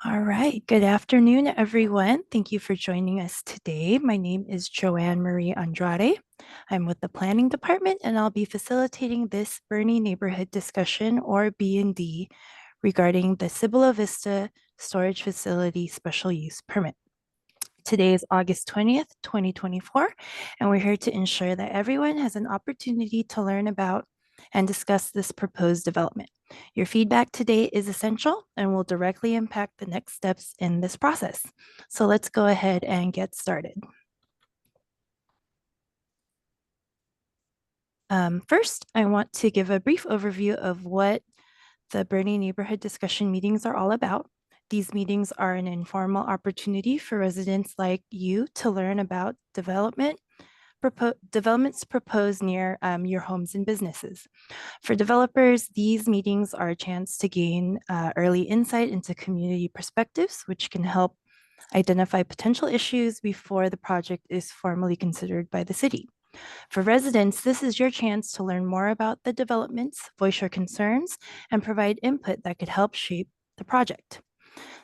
All right. Good afternoon, everyone. Thank you for joining us today. My name is Joanne Marie Andrade. I'm with the Planning Department, and I'll be facilitating this Boerne neighborhood discussion, or B&D, regarding the Cibolo Vista Storage Facility Special Use Permit. Today is August 20th, 2024, and we're here to ensure that everyone has an opportunity to learn about and discuss this proposed development. Your feedback today is essential and will directly impact the next steps in this process. So let's go ahead and get started. First, I want to give a brief overview of what the Boerne neighborhood discussion meetings are all about. These meetings are an informal opportunity for residents like you to learn about developments proposed near your homes and businesses. For developers, these meetings are a chance to gain early insight into community perspectives, which can help identify potential issues before the project is formally considered by the city. For residents, this is your chance to learn more about the developments, voice your concerns, and provide input that could help shape the project.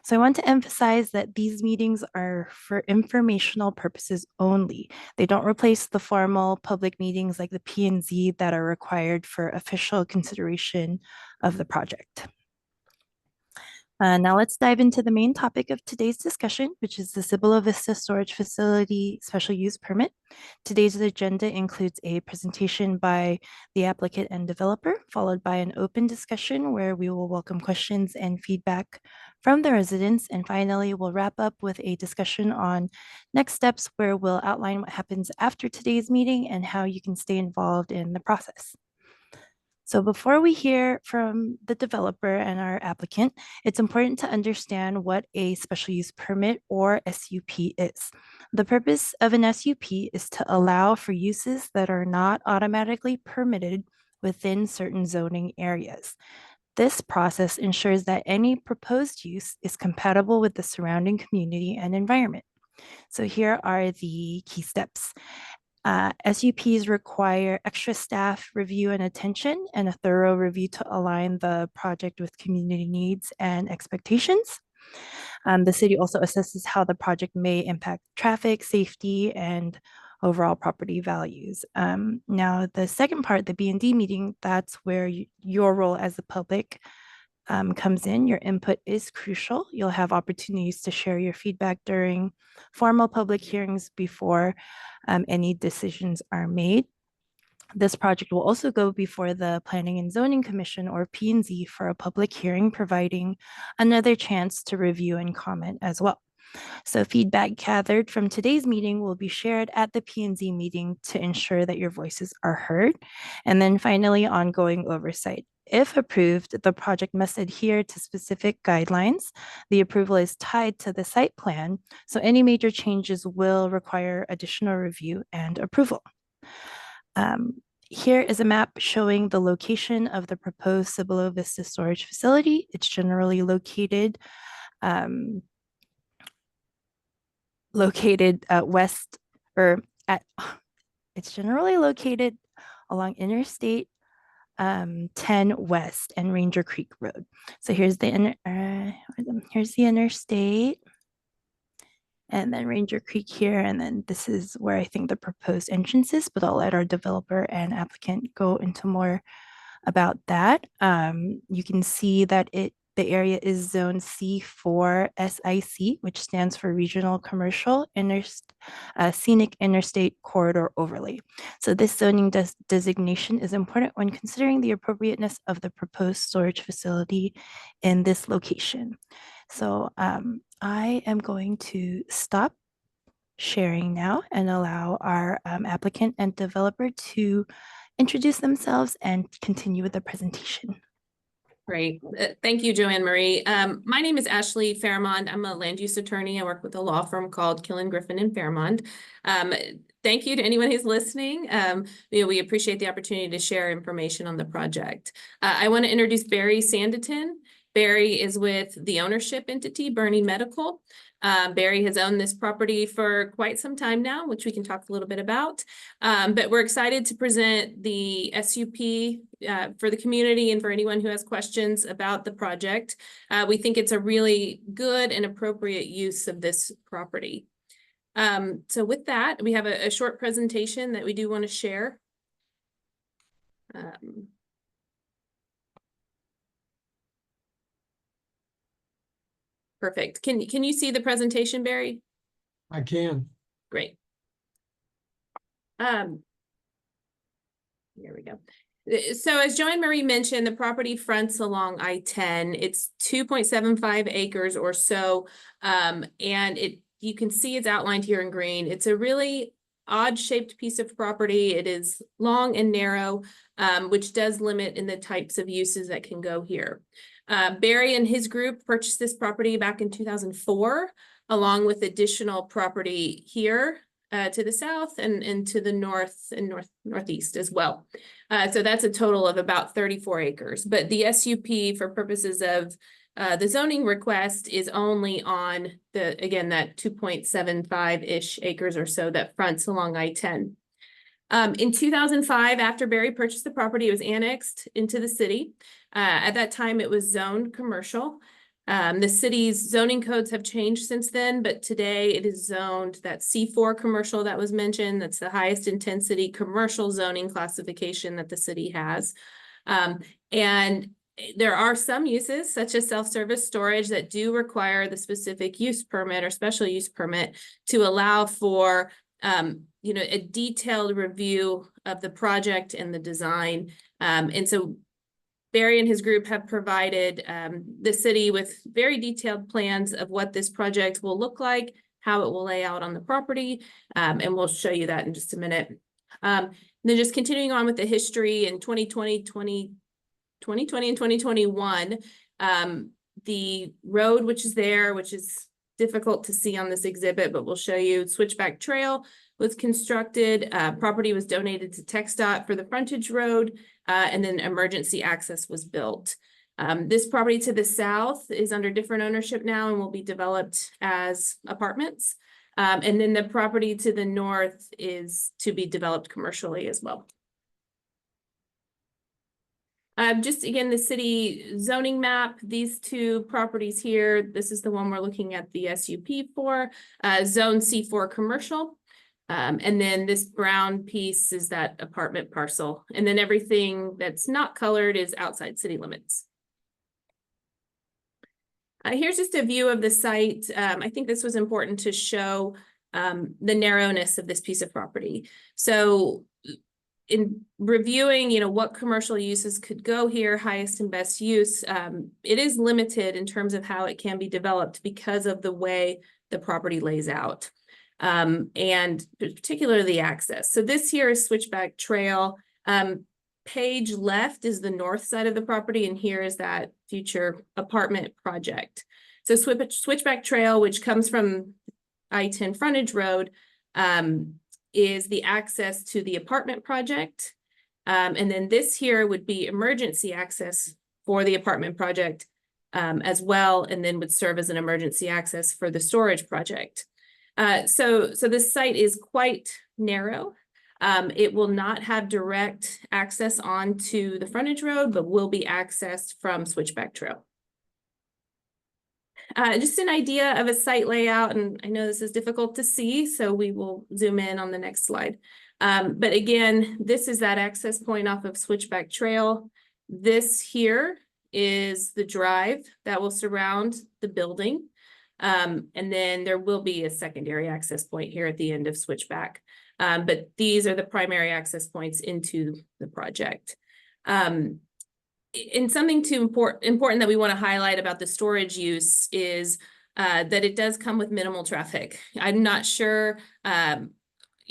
So I want to emphasize that these meetings are for informational purposes only. They don't replace the formal public meetings like the P&Z that are required for official consideration of the project. Now let's dive into the main topic of today's discussion, which is the Cibolo Vista Storage Facility Special Use Permit. Today's agenda includes a presentation by the applicant and developer, followed by an open discussion where we will welcome questions and feedback from the residents. And finally, we'll wrap up with a discussion on next steps where we'll outline what happens after today's meeting and how you can stay involved in the process. So before we hear from the developer and our applicant, it's important to understand what a special use permit or SUP is. The purpose of an SUP is to allow for uses that are not automatically permitted within certain zoning areas. This process ensures that any proposed use is compatible with the surrounding community and environment. So here are the key steps. SUPs require extra staff review and attention and a thorough review to align the project with community needs and expectations. The city also assesses how the project may impact traffic, safety, and overall property values. Now, the second part, the B&D meeting, that's where your role as the public comes in. Your input is crucial. You'll have opportunities to share your feedback during formal public hearings before any decisions are made. This project will also go before the Planning and Zoning Commission, or P&Z, for a public hearing, providing another chance to review and comment as well. So feedback gathered from today's meeting will be shared at the P&Z meeting to ensure that your voices are heard. And then finally, ongoing oversight. If approved, the project must adhere to specific guidelines. The approval is tied to the site plan, so any major changes will require additional review and approval. Here is a map showing the location of the proposed Cibolo Vista storage facility. It's generally located west or at it's generally located along Interstate 10 West and Ranger Creek Road. So here's the interstate, and then Ranger Creek here, and then this is where I think the proposed entrance is, but I'll let our developer and applicant go into more about that. You can see that the area is zone C4 SIC, which stands for Regional Commercial Scenic Interstate Corridor Overlay. So this zoning designation is important when considering the appropriateness of the proposed storage facility in this location. So I am going to stop sharing now and allow our applicant and developer to introduce themselves and continue with the presentation. Great. Thank you, Joanne Marie. My name is Ashley Fairmont. I'm a land use attorney. I work with a law firm called Killen Griffin in Fairmont. Thank you to anyone who's listening. We appreciate the opportunity to share information on the project. I want to introduce Barry Sanditon. Barry is with the ownership entity, Boerne Medical. Barry has owned this property for quite some time now, which we can talk a little bit about. But we're excited to present the SUP for the community and for anyone who has questions about the project. We think it's a really good and appropriate use of this property. So with that, we have a short presentation that we do want to share. Perfect. Can you see the presentation, Barry? I can. Great. Here we go. So as Joanne Marie mentioned, the property fronts along I-10. It's 2.75 acres or so. And you can see it's outlined here in green. It's a really odd shaped piece of property. It is long and narrow, which does limit in the types of uses that can go here. Barry and his group purchased this property back in 2004, along with additional property here to the south and to the north and northeast as well. So that's a total of about 34 acres. But the SUP, for purposes of the zoning request, is only on again, that 2.75-ish acres or so that fronts along I-10. In 2005, after Barry purchased the property, it was annexed into the city. At that time, it was zoned commercial. The city's zoning codes have changed since then, but today it is zoned that C4 commercial that was mentioned. That's the highest intensity commercial zoning classification that the city has. And there are some uses, such as self-service storage, that do require the specific use permit or special use permit to allow for a detailed review of the project and the design. And so Barry and his group have provided the city with very detailed plans of what this project will look like, how it will lay out on the property, and we'll show you that in just a minute. Then just continuing on with the history in 2020 and 2021, the road which is there, which is difficult to see on this exhibit, but we'll show you, Switchback Trail was constructed. Property was donated to TxDOT for the frontage road, and then emergency access was built. This property to the south is under different ownership now and will be developed as apartments. And then the property to the north is to be developed commercially as well. Just again, the city zoning map, these two properties here, this is the one we're looking at the SUP for, zone C4 commercial. And then this brown piece is that apartment parcel. And then everything that's not colored is outside city limits. Here's just a view of the site. I think this was important to show the narrowness of this piece of property. So in reviewing, what commercial uses could go here, highest and best use, it is limited in terms of how it can be developed because of the way the property lays out. And particularly the access. So this here is Switchback Trail. Page left is the north side of the property, and here is that future apartment project. So Switchback Trail, which comes from I-10 frontage road, is the access to the apartment project. And then this here would be emergency access for the apartment project as well, and then would serve as an emergency access for the storage project. So this site is quite narrow. It will not have direct access onto the frontage road, but will be accessed from Switchback Trail. Just an idea of a site layout, and I know this is difficult to see, so we will zoom in on the next slide. But again, this is that access point off of Switchback Trail. This here is the drive that will surround the building. And then there will be a secondary access point here at the end of Switchback. But these are the primary access points into the project. And something important that we want to highlight about the storage use is that it does come with minimal traffic. I'm not sure, I'm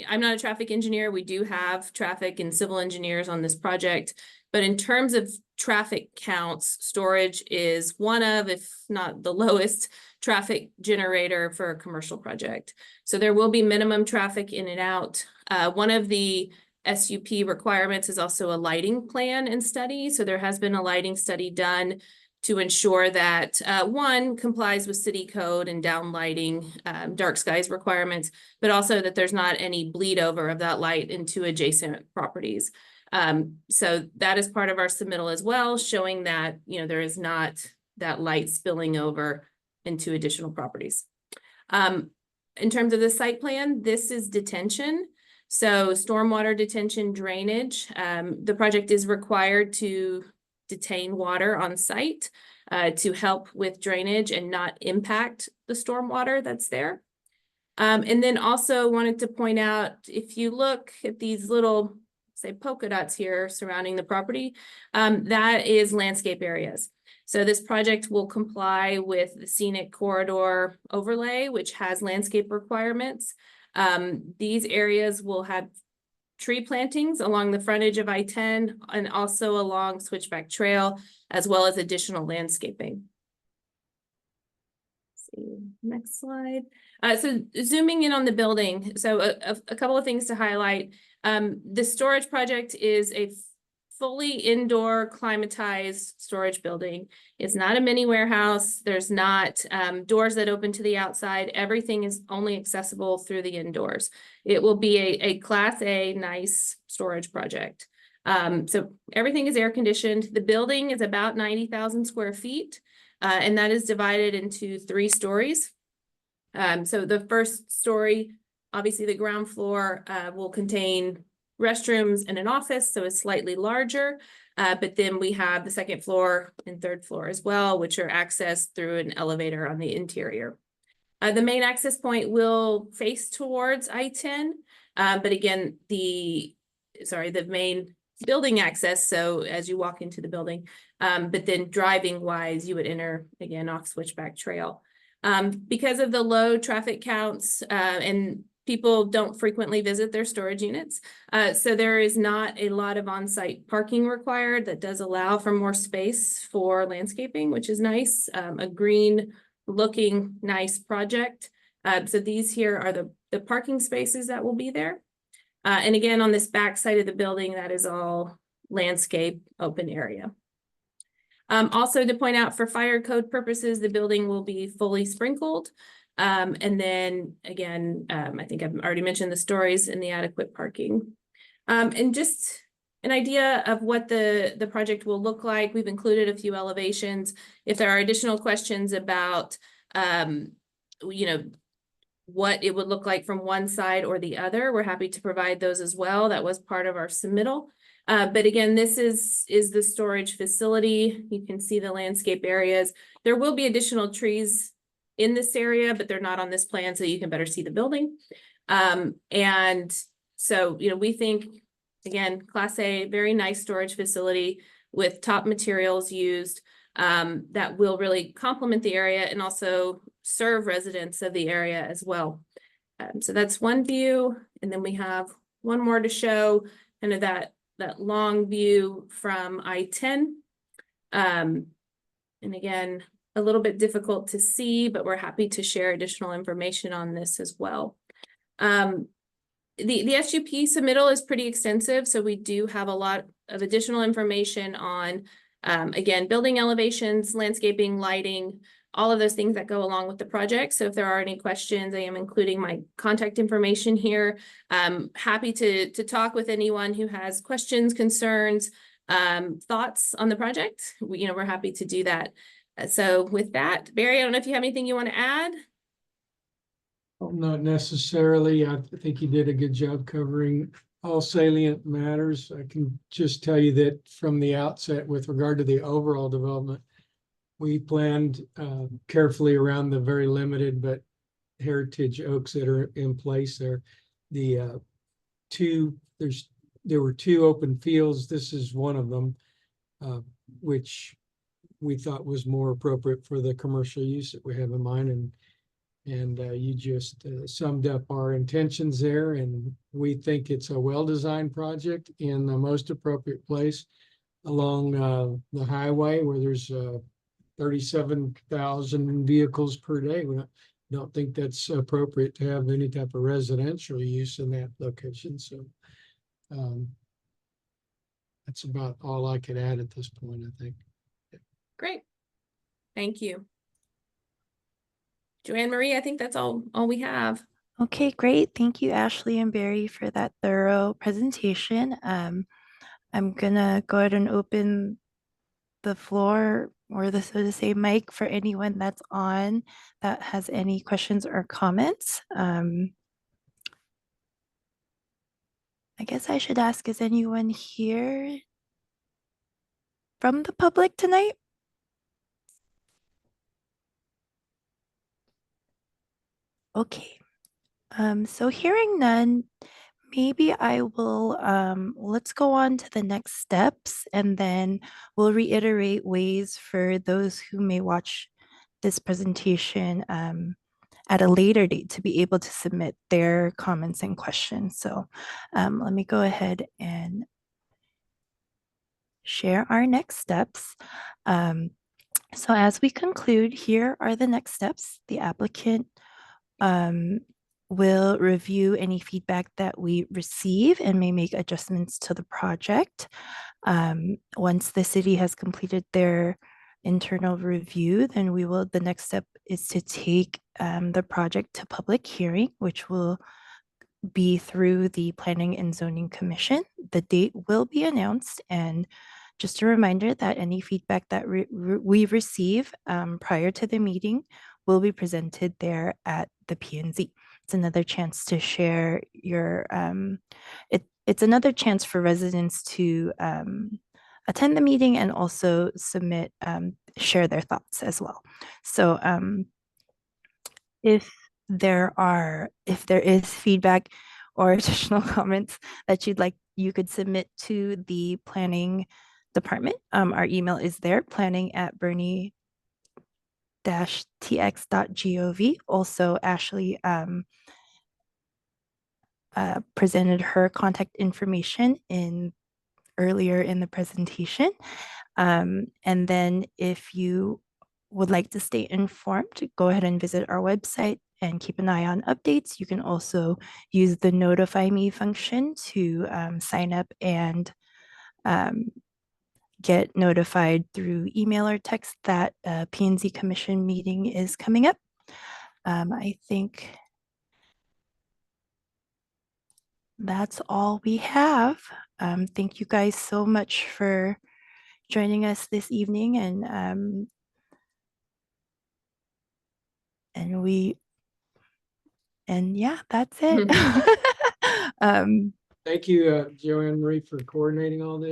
not a traffic engineer. We do have traffic and civil engineers on this project, but in terms of traffic counts, storage is one of, if not the lowest, traffic generator for a commercial project. So there will be minimum traffic in and out. One of the SUP requirements is also a lighting plan and study. So there has been a lighting study done to ensure that one, complies with city code and downlighting, dark skies requirements, but also that there's not any bleed over of that light into adjacent properties. So that is part of our submittal as well, showing that, you know, there is not that light spilling over into additional properties. In terms of the site plan, this is detention. So stormwater detention drainage. The project is required to detain water on site to help with drainage and not impact the stormwater that's there. And then also wanted to point out, if you look at these little, say, polka dots here surrounding the property, that is landscape areas. So this project will comply with the scenic corridor overlay, which has landscape requirements. These areas will have tree plantings along the frontage of I-10 and also along Switchback Trail, as well as additional landscaping. Let's see, next slide. So zooming in on the building, so a couple of things to highlight. The storage project is a fully indoor climatized storage building. It's not a mini warehouse. There's not doors that open to the outside. Everything is only accessible through the indoors. It will be a Class A nice storage project. So everything is air conditioned. The building is about 90,000 square feet, and that is divided into 3 stories. So the first story, obviously the ground floor will contain restrooms and an office, so it's slightly larger. But then we have the second floor and third floor as well, which are accessed through an elevator on the interior. The main access point will face towards I-10, but again, the main building access, so as you walk into the building, but then driving wise, you would enter again off Switchback Trail. Because of the low traffic counts and people don't frequently visit their storage units. So there is not a lot of on-site parking required. That does allow for more space for landscaping, which is nice. A green looking nice project. So these here are the parking spaces that will be there. And again, on this back side of the building, that is all landscape open area. Also to point out, for fire code purposes, the building will be fully sprinkled. And then again, I think I've already mentioned the stories and the adequate parking. And just an idea of what the project will look like. We've included a few elevations. If there are additional questions about, you know, what it would look like from one side or the other, we're happy to provide those as well. That was part of our submittal. But again, this is the storage facility. You can see the landscape areas. There will be additional trees in this area, but they're not on this plan, so you can better see the building. And so, you know, we think, again, Class A, very nice storage facility with top materials used that will really complement the area and also serve residents of the area as well. So that's one view. And then we have one more to show, kind of that long view from I-10. And again, a little bit difficult to see, but we're happy to share additional information on this as well. The SUP submittal is pretty extensive, so we do have a lot of additional information on, again, building elevations, landscaping, lighting, all of those things that go along with the project. So if there are any questions, I am including my contact information here. Happy to talk with anyone who has questions, concerns, thoughts on the project. We're happy to do that. So with that, Barry, I don't know if you have anything you want to add. Well, not necessarily. I think you did a good job covering all salient matters. I can just tell you that from the outset, with regard to the overall development, we planned carefully around the very limited but heritage oaks that are in place there. There were 2 open fields. This is one of them, which we thought was more appropriate for the commercial use that we have in mind. And you just summed up our intentions there. And we think it's a well-designed project in the most appropriate place along the highway where there's 37,000 vehicles per day. We don't think that's appropriate to have any type of residential use in that location. So that's about all I could add at this point, I think. Great. Thank you. Joanne Marie, I think that's all we have. Okay, great. Thank you, Ashley and Barry, for that thorough presentation. I'm gonna go ahead and open the floor, or the, so to say, mic, for anyone that's on that has any questions or comments. I guess I should ask, is anyone here from the public tonight? Okay. So hearing none, maybe I will, let's go on to the next steps, and then we'll reiterate ways for those who may watch this presentation at a later date to be able to submit their comments and questions. So let me go ahead and share our next steps. So as we conclude, here are the next steps. The applicant will review any feedback that we receive and may make adjustments to the project. Once the city has completed their internal review, then the next step is to take the project to public hearing, which will be through the Planning and Zoning Commission. The date will be announced, and just a reminder that any feedback that we receive prior to the meeting will be presented there at the P&Z. It's another chance to share your, it's another chance for residents to attend the meeting and also submit, share their thoughts as well. So if there is feedback or additional comments that you could submit to the planning department. Our email is there, planning@boerne-tx.gov. Also, Ashley presented her contact information earlier in the presentation. And then if you would like to stay informed, go ahead and visit our website and keep an eye on updates. You can also use the notify me function to sign up and get notified through email or text that a P&Z Commission meeting is coming up. I think that's all we have. Thank you guys so much for joining us this evening, and yeah, that's it. Thank you, Joanne Marie, for coordinating all this.